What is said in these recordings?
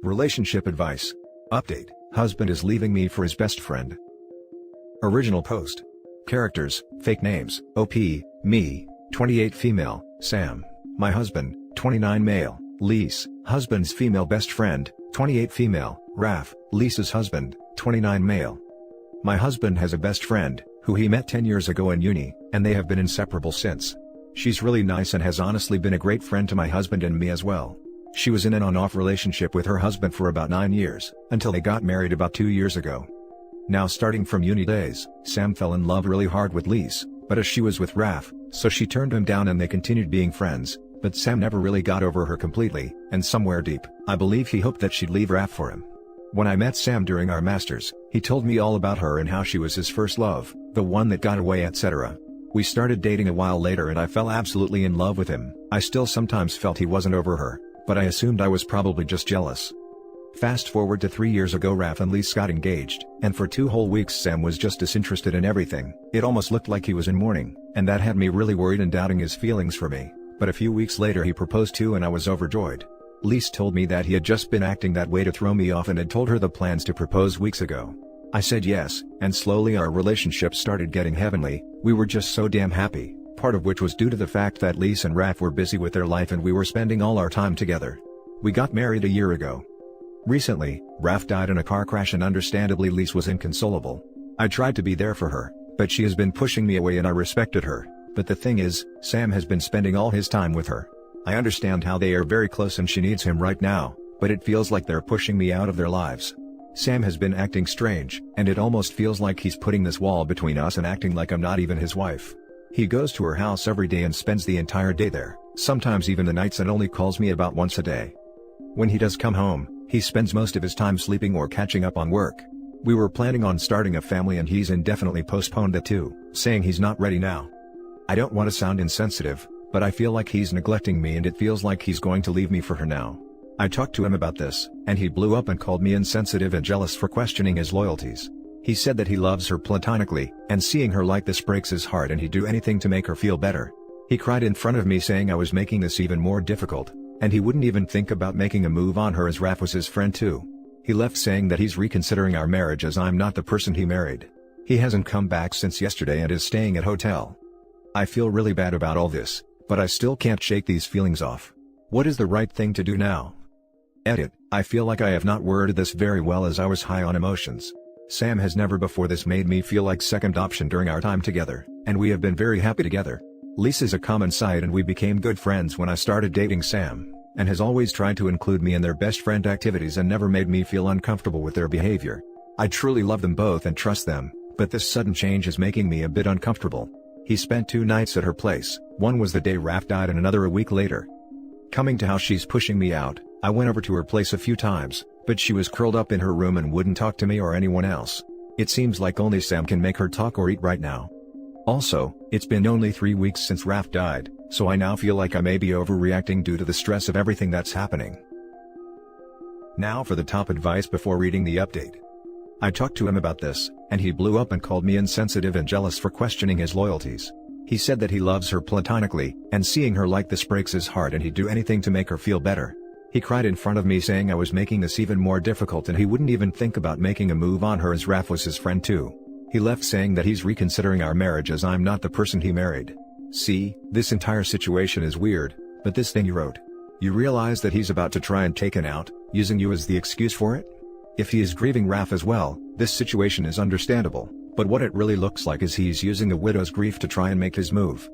Relationship advice. Update: husband is leaving me for his best friend. Original post. Characters, fake names: OP, me, 28 female, Sam, my husband, 29 male, Lise, husband's female best friend, 28 female, Raf, Lisa's husband, 29 male. My husband has a best friend, who he met 10 years ago in uni, and they have been inseparable since. She's really nice and has honestly been a great friend to my husband and me as well. She was in an on-off relationship with her husband for about 9 years, until they got married about 2 years ago. Now starting from uni days, Sam fell in love really hard with Lise, but as she was with Raf, so she turned him down and they continued being friends, but Sam never really got over her completely, and somewhere deep, I believe he hoped that she'd leave Raf for him. When I met Sam during our masters, he told me all about her and how she was his first love, the one that got away, etc. We started dating a while later and I fell absolutely in love with him. I still sometimes felt he wasn't over her, but I assumed I was probably just jealous. Fast forward to 3 years ago, Raf and Lise got engaged, and for 2 whole weeks Sam was just disinterested in everything. It almost looked like he was in mourning, and that had me really worried and doubting his feelings for me. But a few weeks later he proposed to and I was overjoyed. Lise told me that he had just been acting that way to throw me off and had told her the plans to propose weeks ago. I said yes, and slowly our relationship started getting heavenly. We were just so damn happy, part of which was due to the fact that Lise and Raf were busy with their life and we were spending all our time together. We got married a year ago. Recently, Raf died in a car crash and understandably Lise was inconsolable. I tried to be there for her, but she has been pushing me away and I respected her. But the thing is, Sam has been spending all his time with her. I understand how they are very close and she needs him right now, but it feels like they're pushing me out of their lives. Sam has been acting strange, and it almost feels like he's putting this wall between us and acting like I'm not even his wife. He goes to her house every day and spends the entire day there, sometimes even the nights, and only calls me about once a day. When he does come home, he spends most of his time sleeping or catching up on work. We were planning on starting a family and he's indefinitely postponed that too, saying he's not ready now. I don't want to sound insensitive, but I feel like he's neglecting me and it feels like he's going to leave me for her now. I talked to him about this, and he blew up and called me insensitive and jealous for questioning his loyalties. He said that he loves her platonically, and seeing her like this breaks his heart and he'd do anything to make her feel better. He cried in front of me saying I was making this even more difficult, and he wouldn't even think about making a move on her as Raf was his friend too. He left saying that he's reconsidering our marriage as I'm not the person he married. He hasn't come back since yesterday and is staying at hotel. I feel really bad about all this, but I still can't shake these feelings off. What is the right thing to do now? Edit: I feel like I have not worded this very well as I was high on emotions. Sam has never before this made me feel like second option during our time together, and we have been very happy together. Lise is a common sight and we became good friends when I started dating Sam, and has always tried to include me in their best friend activities and never made me feel uncomfortable with their behavior. I truly love them both and trust them, but this sudden change is making me a bit uncomfortable. He spent 2 nights at her place, one was the day Raf died and another a week later. Coming to how she's pushing me out, I went over to her place a few times, but she was curled up in her room and wouldn't talk to me or anyone else. It seems like only Sam can make her talk or eat right now. Also, it's been only 3 weeks since Raf died, so I now feel like I may be overreacting due to the stress of everything that's happening. Now for the top advice before reading the update. I talked to him about this, and he blew up and called me insensitive and jealous for questioning his loyalties. He said that he loves her platonically, and seeing her like this breaks his heart and he'd do anything to make her feel better. He cried in front of me saying I was making this even more difficult and he wouldn't even think about making a move on her as Raf was his friend too. He left saying that he's reconsidering our marriage as I'm not the person he married. See, this entire situation is weird, but this thing you wrote. You realize that he's about to try and take it out, using you as the excuse for it? If he is grieving Raf as well, this situation is understandable, but what it really looks like is he's using the widow's grief to try and make his move.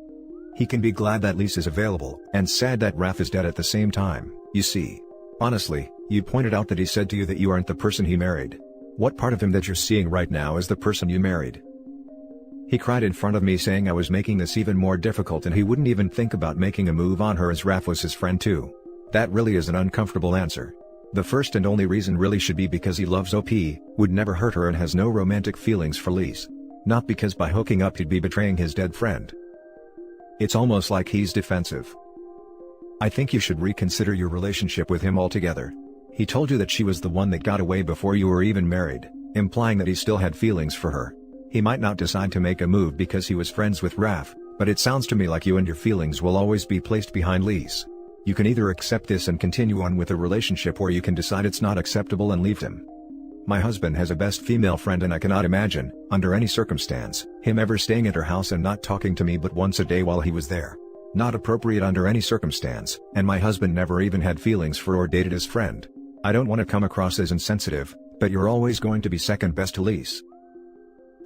He can be glad that Lise is available, and sad that Raf is dead at the same time, you see. Honestly, you pointed out that he said to you that you aren't the person he married. What part of him that you're seeing right now is the person you married? He cried in front of me saying I was making this even more difficult and he wouldn't even think about making a move on her as Raf was his friend too. That really is an uncomfortable answer. The first and only reason really should be because he loves OP, would never hurt her and has no romantic feelings for Lise. Not because by hooking up he'd be betraying his dead friend. It's almost like he's defensive. I think you should reconsider your relationship with him altogether. He told you that she was the one that got away before you were even married, implying that he still had feelings for her. He might not decide to make a move because he was friends with Raf, but it sounds to me like you and your feelings will always be placed behind Lise. You can either accept this and continue on with the relationship, or you can decide it's not acceptable and leave him. My husband has a best female friend, and I cannot imagine, under any circumstance, him ever staying at her house and not talking to me but once a day while he was there. Not appropriate under any circumstance, and my husband never even had feelings for or dated his friend. I don't want to come across as insensitive, but you're always going to be second best to Lise.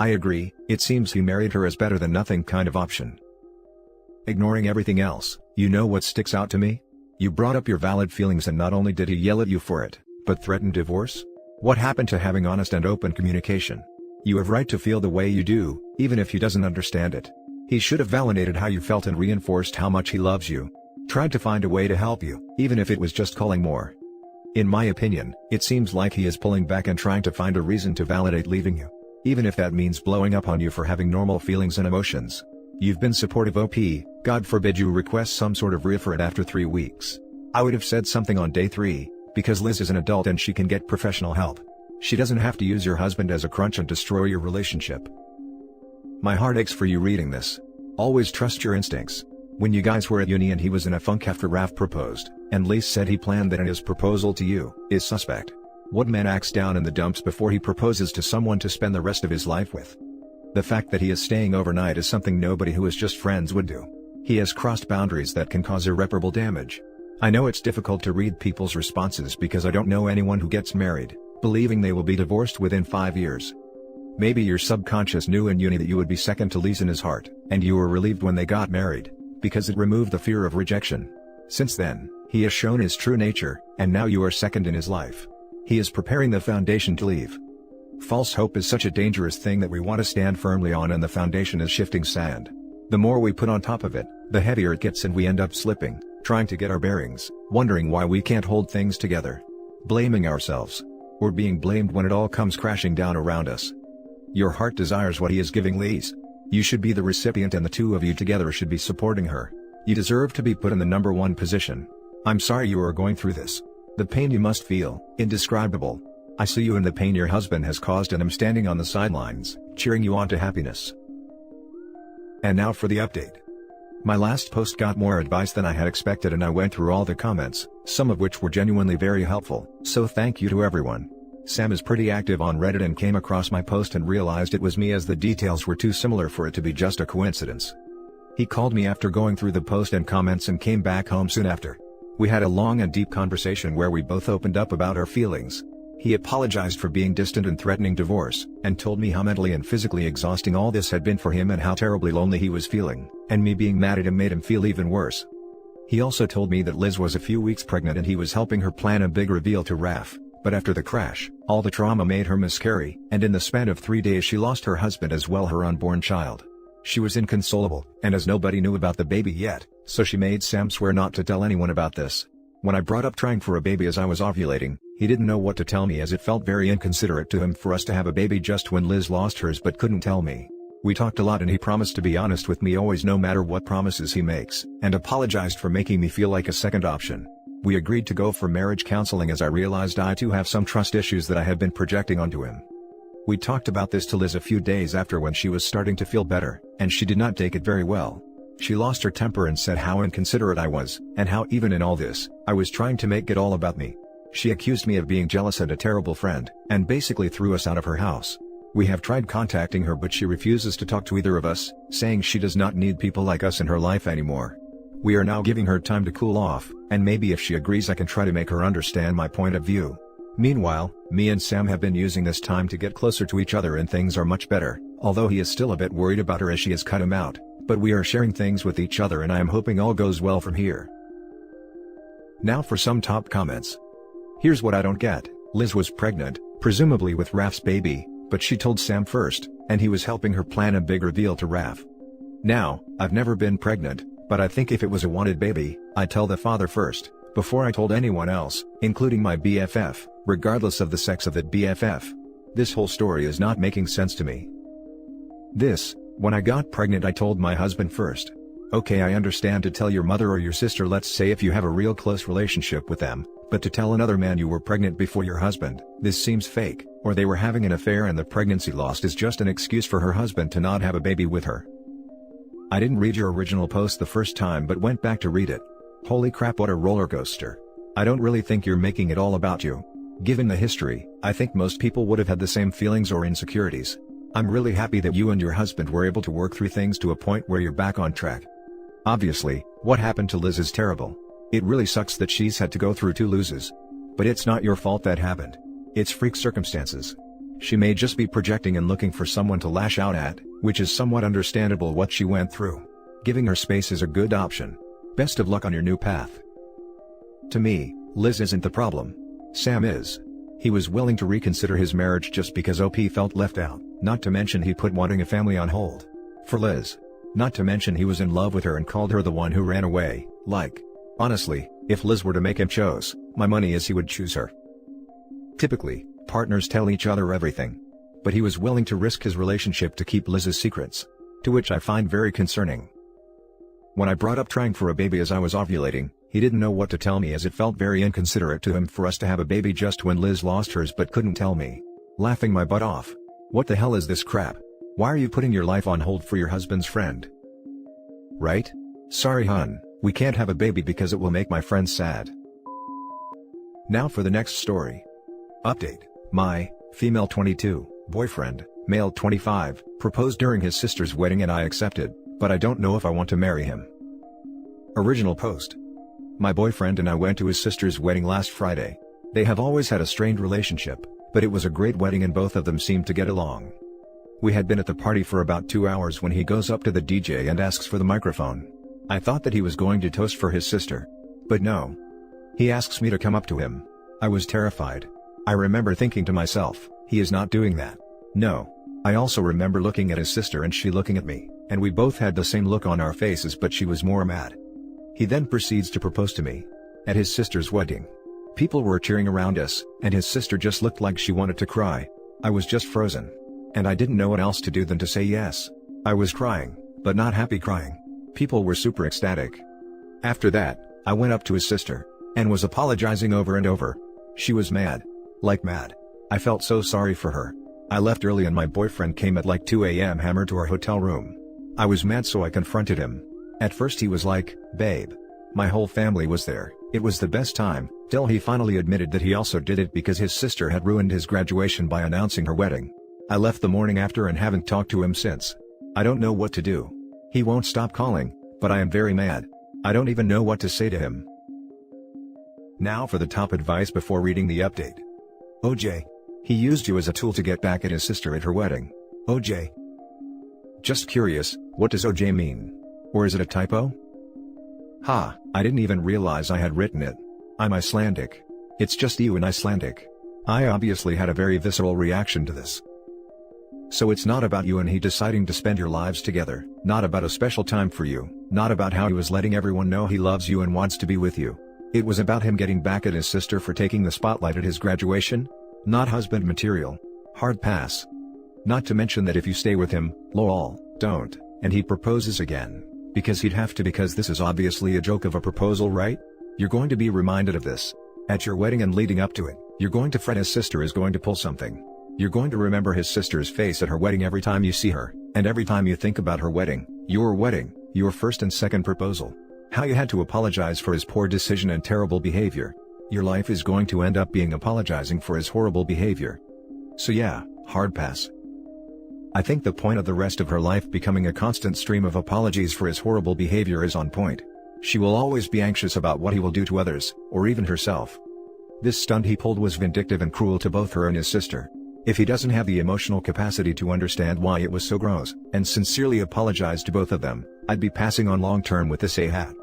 I agree, it seems he married her as better than nothing kind of option. Ignoring everything else, you know what sticks out to me? You brought up your valid feelings, and not only did he yell at you for it, but threatened divorce? What happened to having honest and open communication? You have right to feel the way you do, even if he doesn't understand it. He should have validated how you felt and reinforced how much he loves you. Tried to find a way to help you, even if it was just calling more. In my opinion, it seems like he is pulling back and trying to find a reason to validate leaving you. Even if that means blowing up on you for having normal feelings and emotions. You've been supportive, OP, God forbid you request some sort of referral after 3 weeks. I would have said something on day 3, because Liz is an adult and she can get professional help. She doesn't have to use your husband as a crutch and destroy your relationship. My heart aches for you reading this. Always trust your instincts. When you guys were at uni and he was in a funk after Raf proposed, and Liz said he planned that in his proposal to you, is suspect. What man acts down in the dumps before he proposes to someone to spend the rest of his life with? The fact that he is staying overnight is something nobody who is just friends would do. He has crossed boundaries that can cause irreparable damage. I know it's difficult to read people's responses because I don't know anyone who gets married, believing they will be divorced within 5 years. Maybe your subconscious knew in uni that you would be second to Lise in his heart, and you were relieved when they got married, because it removed the fear of rejection. Since then, he has shown his true nature, and now you are second in his life. He is preparing the foundation to leave. False hope is such a dangerous thing that we want to stand firmly on, and the foundation is shifting sand. The more we put on top of it, the heavier it gets, and we end up slipping, trying to get our bearings, wondering why we can't hold things together. Blaming ourselves. Or being blamed when it all comes crashing down around us. Your heart desires what he is giving Lise. You should be the recipient, and the two of you together should be supporting her. You deserve to be put in the number 1 position. I'm sorry you are going through this. The pain you must feel, indescribable. I see you in the pain your husband has caused, and am standing on the sidelines, cheering you on to happiness. And now for the update. My last post got more advice than I had expected, and I went through all the comments, some of which were genuinely very helpful, so thank you to everyone. Sam is pretty active on Reddit and came across my post and realized it was me, as the details were too similar for it to be just a coincidence. He called me after going through the post and comments and came back home soon after. We had a long and deep conversation where we both opened up about our feelings. He apologized for being distant and threatening divorce, and told me how mentally and physically exhausting all this had been for him and how terribly lonely he was feeling, and me being mad at him made him feel even worse. He also told me that Liz was a few weeks pregnant and he was helping her plan a big reveal to Raf, but after the crash, all the trauma made her miscarry, and in the span of 3 days she lost her husband as well her unborn child. She was inconsolable, and as nobody knew about the baby yet, so she made Sam swear not to tell anyone about this. When I brought up trying for a baby as I was ovulating, he didn't know what to tell me, as it felt very inconsiderate to him for us to have a baby just when Liz lost hers but couldn't tell me. We talked a lot and he promised to be honest with me always no matter what promises he makes, and apologized for making me feel like a second option. We agreed to go for marriage counseling as I realized I too have some trust issues that I have been projecting onto him. We talked about this to Liz a few days after when she was starting to feel better, and she did not take it very well. She lost her temper and said how inconsiderate I was, and how even in all this, I was trying to make it all about me. She accused me of being jealous and a terrible friend, and basically threw us out of her house. We have tried contacting her but she refuses to talk to either of us, saying she does not need people like us in her life anymore. We are now giving her time to cool off, and maybe if she agrees I can try to make her understand my point of view. Meanwhile, me and Sam have been using this time to get closer to each other and things are much better, although he is still a bit worried about her as she has cut him out, but we are sharing things with each other and I am hoping all goes well from here. Now for some top comments. Here's what I don't get. Liz was pregnant, presumably with Raf's baby, but she told Sam first, and he was helping her plan a big reveal to Raf. Now, I've never been pregnant, but I think if it was a wanted baby, I'd tell the father first, before I told anyone else, including my BFF, regardless of the sex of that BFF. This whole story is not making sense to me. When I got pregnant I told my husband first. Okay, I understand to tell your mother or your sister, let's say if you have a real close relationship with them, but to tell another man you were pregnant before your husband, this seems fake, or they were having an affair and the pregnancy lost is just an excuse for her husband to not have a baby with her. I didn't read your original post the first time but went back to read it. Holy crap, what a roller coaster. I don't really think you're making it all about you. Given the history, I think most people would have had the same feelings or insecurities. I'm really happy that you and your husband were able to work through things to a point where you're back on track. Obviously, what happened to Liz is terrible. It really sucks that she's had to go through 2 losses. But it's not your fault that happened. It's freak circumstances. She may just be projecting and looking for someone to lash out at, which is somewhat understandable what she went through. Giving her space is a good option. Best of luck on your new path. To me, Liz isn't the problem. Sam is. He was willing to reconsider his marriage just because OP felt left out, not to mention he put wanting a family on hold. For Liz. Not to mention he was in love with her and called her the one who ran away, like. Honestly, if Liz were to make him choose, my money is he would choose her. Typically, partners tell each other everything. But he was willing to risk his relationship to keep Liz's secrets. To which I find very concerning. When I brought up trying for a baby as I was ovulating, he didn't know what to tell me as it felt very inconsiderate to him for us to have a baby just when Liz lost hers but couldn't tell me. Laughing my butt off. What the hell is this crap? Why are you putting your life on hold for your husband's friend? Right? Sorry hun, we can't have a baby because it will make my friends sad. Now for the next story. Update. My, female 22, boyfriend, male 25, proposed during his sister's wedding and I accepted, but I don't know if I want to marry him. Original post. My boyfriend and I went to his sister's wedding last Friday. They have always had a strained relationship, but it was a great wedding and both of them seemed to get along. We had been at the party for about 2 hours when he goes up to the DJ and asks for the microphone. I thought that he was going to toast for his sister. But no. He asks me to come up to him. I was terrified. I remember thinking to myself, he is not doing that. No. I also remember looking at his sister and she looking at me, and we both had the same look on our faces but she was more mad. He then proceeds to propose to me. At his sister's wedding. People were cheering around us, and his sister just looked like she wanted to cry. I was just frozen. And I didn't know what else to do than to say yes. I was crying, but not happy crying. People were super ecstatic. After that, I went up to his sister, and was apologizing over and over. She was mad. Like mad. I felt so sorry for her. I left early and my boyfriend came at like 2 a.m. hammered to our hotel room. I was mad so I confronted him. At first he was like, babe. My whole family was there, it was the best time, till he finally admitted that he also did it because his sister had ruined his graduation by announcing her wedding. I left the morning after and haven't talked to him since. I don't know what to do. He won't stop calling, but I am very mad. I don't even know what to say to him. Now for the top advice before reading the update. OJ. He used you as a tool to get back at his sister at her wedding. OJ. Just curious, what does OJ mean? Or is it a typo? Ha, I didn't even realize I had written it. I'm Icelandic. It's just you and Icelandic. I obviously had a very visceral reaction to this. So it's not about you and he deciding to spend your lives together, not about a special time for you, not about how he was letting everyone know he loves you and wants to be with you. It was about him getting back at his sister for taking the spotlight at his graduation? Not husband material. Hard pass. Not to mention that if you stay with him, lol, don't, and he proposes again. Because he'd have to because this is obviously a joke of a proposal, right? You're going to be reminded of this. At your wedding and leading up to it, you're going to fret his sister is going to pull something. You're going to remember his sister's face at her wedding every time you see her, and every time you think about her wedding, your first and second proposal. How you had to apologize for his poor decision and terrible behavior. Your life is going to end up being apologizing for his horrible behavior. So yeah, hard pass. I think the point of the rest of her life becoming a constant stream of apologies for his horrible behavior is on point. She will always be anxious about what he will do to others, or even herself. This stunt he pulled was vindictive and cruel to both her and his sister. If he doesn't have the emotional capacity to understand why it was so gross, and sincerely apologize to both of them, I'd be passing on long term with this A-hat.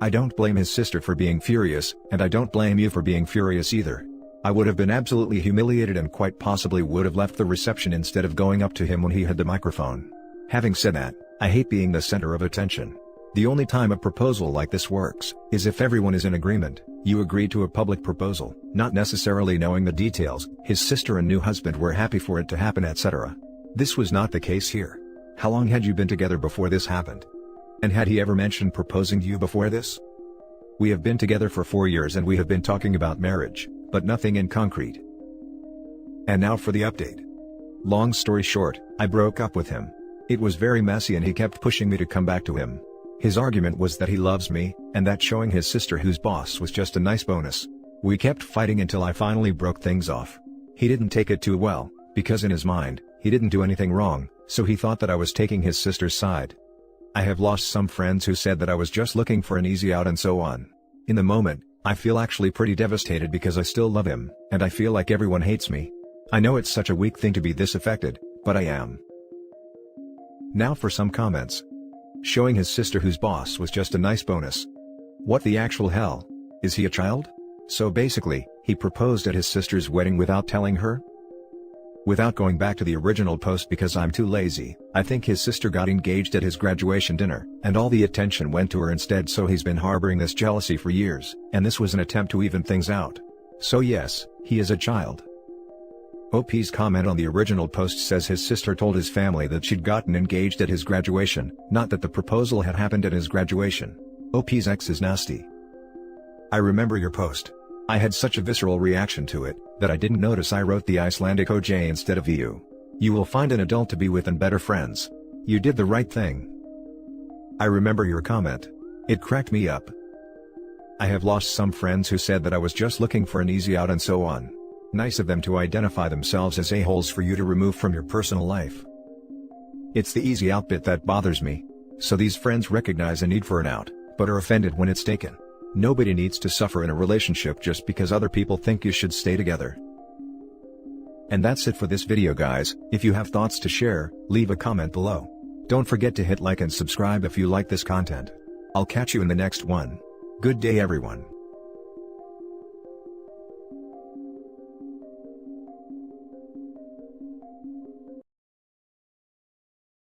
I don't blame his sister for being furious, and I don't blame you for being furious either. I would have been absolutely humiliated and quite possibly would have left the reception instead of going up to him when he had the microphone. Having said that, I hate being the center of attention. The only time a proposal like this works, is if everyone is in agreement. You agreed to a public proposal, not necessarily knowing the details. His sister and new husband were happy for it to happen, etc. This was not the case here. How long had you been together before this happened? And had he ever mentioned proposing to you before this? We have been together for 4 years and we have been talking about marriage, but nothing in concrete. And now for the update. Long story short, I broke up with him. It was very messy and he kept pushing me to come back to him. His argument was that he loves me, and that showing his sister who's boss was just a nice bonus. We kept fighting until I finally broke things off. He didn't take it too well, because in his mind, he didn't do anything wrong, so he thought that I was taking his sister's side. I have lost some friends who said that I was just looking for an easy out and so on. In the moment, I feel actually pretty devastated because I still love him, and I feel like everyone hates me. I know it's such a weak thing to be this affected, but I am. Now for some comments. Showing his sister who's boss was just a nice bonus. What the actual hell? Is he a child? So basically, he proposed at his sister's wedding without telling her? Without going back to the original post because I'm too lazy, I think his sister got engaged at his graduation dinner, and all the attention went to her instead, so he's been harboring this jealousy for years, and this was an attempt to even things out. So yes, he is a child. OP's comment on the original post says his sister told his family that she'd gotten engaged at his graduation, not that the proposal had happened at his graduation. OP's ex is nasty. I remember your post. I had such a visceral reaction to it, that I didn't notice I wrote the Icelandic OJ instead of you. You will find an adult to be with and better friends. You did the right thing. I remember your comment. It cracked me up. I have lost some friends who said that I was just looking for an easy out and so on. Nice of them to identify themselves as a-holes for you to remove from your personal life. It's the easy out bit that bothers me. So these friends recognize a need for an out, but are offended when it's taken. Nobody needs to suffer in a relationship just because other people think you should stay together. And that's it for this video, guys. If you have thoughts to share, leave a comment below. Don't forget to hit like and subscribe if you like this content. I'll catch you in the next one. Good day everyone.